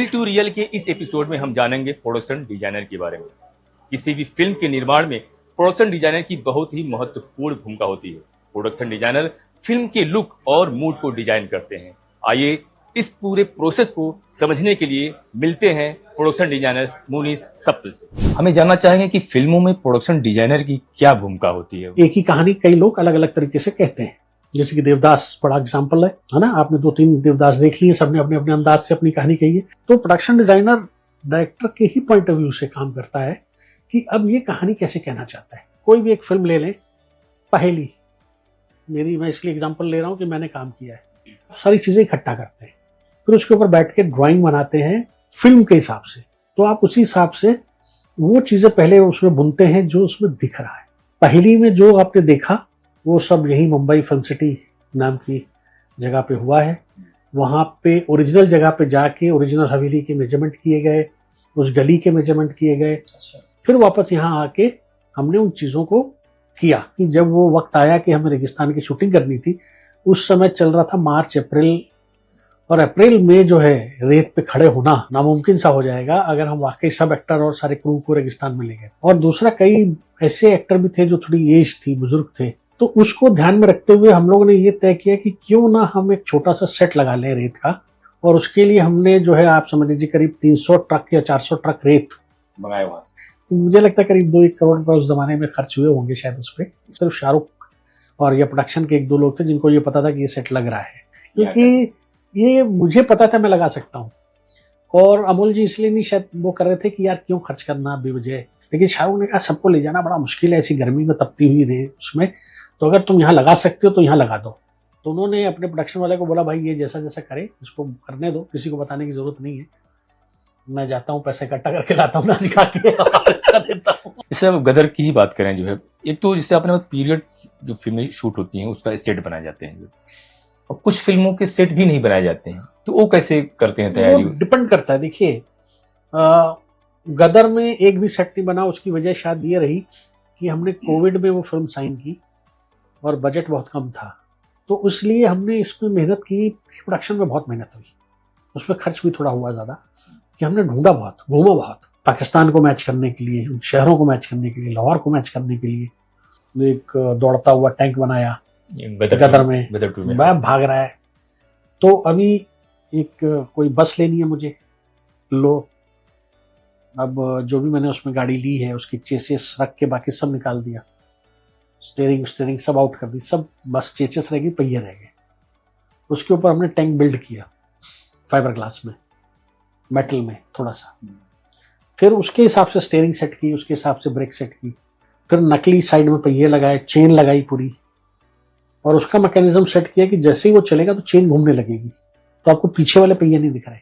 Real to real के इस episode में हम जानेंगे प्रोडक्शन डिजाइनर के बारे में। किसी भी फिल्म के निर्माण में प्रोडक्शन डिजाइनर की बहुत ही महत्वपूर्ण भूमिका होती है। प्रोडक्शन डिजाइनर फिल्म के लुक और मूड को डिजाइन करते हैं। आइए इस पूरे प्रोसेस को समझने के लिए मिलते हैं प्रोडक्शन डिजाइनर मुनीस सप्पल से। हमें जानना चाहेंगे कि फिल्मों में प्रोडक्शन डिजाइनर की क्या भूमिका होती है। एक ही कहानी कई लोग अलग अलग तरीके से कहते हैं, जैसे कि देवदास बड़ा एग्जाम्पल है ना। आपने 2-3 देवदास देख लिए, सबने अपने अपने अंदाज से अपनी कहानी कही है। तो प्रोडक्शन डिजाइनर डायरेक्टर के ही पॉइंट ऑफ व्यू से काम करता है कि अब ये कहानी कैसे कहना चाहता है। कोई भी एक फिल्म ले लें, पहेली मेरी, मैं इसलिए एग्जाम्पल ले रहा हूं कि मैंने काम किया है। सारी चीजें इकट्ठा करते हैं, फिर उसके ऊपर बैठ के ड्राइंग बनाते हैं फिल्म के हिसाब से। तो आप उसी हिसाब से वो चीजें पहले उसमें बुनते हैं जो उसमें दिख रहा है। पहेली में जो आपने देखा वो सब यही मुंबई फिल्म सिटी नाम की जगह पे हुआ है। वहां पे ओरिजिनल जगह पे जाके ओरिजिनल हवेली के मेजरमेंट किए गए, उस गली के मेजरमेंट किए गए। फिर वापस यहाँ आके हमने उन चीजों को किया कि जब वो वक्त आया कि हमें रेगिस्तान की शूटिंग करनी थी, उस समय चल रहा था मार्च अप्रैल, और अप्रैल में जो है रेत पे खड़े होना नामुमकिन सा हो जाएगा अगर हम वाकई सब एक्टर और सारे क्रू को रेगिस्तान में ले गए। और दूसरा, कई ऐसे एक्टर भी थे जो थोड़ी एज थी, बुजुर्ग थे, तो उसको ध्यान में रखते हुए हम लोगों ने ये तय किया कि क्यों ना हम एक छोटा सा सेट लगा लें रेत का। और उसके लिए हमने जो है, आप समझ लीजिए करीब 300 ट्रक या 400 ट्रक रेत मंगाए वहां से। तो मुझे लगता है करीब 2-1 करोड़ रुपए उस जमाने में खर्च हुए होंगे शायद उस पर। सिर्फ शाहरुख और ये प्रोडक्शन के 1-2 लोग थे जिनको ये पता था कि ये सेट लग रहा है, क्योंकि ये मुझे पता था मैं लगा सकता हूँ। और अमोल जी इसलिए नहीं शायद वो कर रहे थे कि यार क्यों खर्च करना बेवजह, लेकिन शाहरुख ने कहा सबको ले जाना बड़ा मुश्किल है ऐसी गर्मी में तपती हुई रेत उसमें, तो अगर तुम यहाँ लगा सकते हो तो यहाँ लगा दो। तो उन्होंने अपने प्रोडक्शन वाले को बोला भाई ये जैसा जैसा करे इसको करने दो, किसी को बताने की जरूरत नहीं है, मैं जाता हूँ पैसे इकट्ठा करके लाता हूँ नाच गा के देता हूँ। इससे अब गदर की ही बात करें, जो है एक तो जिससे आपने पीरियड जो फिल्में शूट होती हैं उसका सेट बनाए जाते हैं, और कुछ फिल्मों के सेट भी नहीं बनाए जाते हैं, तो वो कैसे करते हैं तैयारी? डिपेंड करता है। देखिए गदर में एक भी सेट नहीं बना, उसकी वजह शायद ये रही कि हमने कोविड में वो फिल्म साइन की और बजट बहुत कम था, तो इसलिए हमने इसमें मेहनत की। प्रोडक्शन में बहुत मेहनत हुई, उसमें खर्च भी थोड़ा हुआ ज़्यादा, कि हमने ढूंढा बहुत, घूमा बहुत, पाकिस्तान को मैच करने के लिए, शहरों को मैच करने के लिए, लाहौर को मैच करने के लिए। एक दौड़ता हुआ टैंक बनाया गदर में, भाग रहा है। तो अभी एक कोई बस लेनी है मुझे, लो, अब जो भी मैंने उसमें गाड़ी ली है उसकी चेसिस रख के बाकी सब निकाल दिया, स्टीयरिंग सब आउट कर दी, सब बस चेसिस रह गई, पहिए रह गए। उसके ऊपर हमने टैंक बिल्ड किया फाइबर ग्लास में, मेटल में थोड़ा सा। फिर उसके हिसाब से स्टीयरिंग सेट की, उसके हिसाब से ब्रेक सेट की, फिर नकली साइड में पहिए लगाए, चेन लगाई पूरी, और उसका मैकेनिज्म सेट किया कि जैसे ही वो चलेगा तो चेन घूमने लगेगी, तो आपको पीछे वाले पहिए नहीं दिख रहे।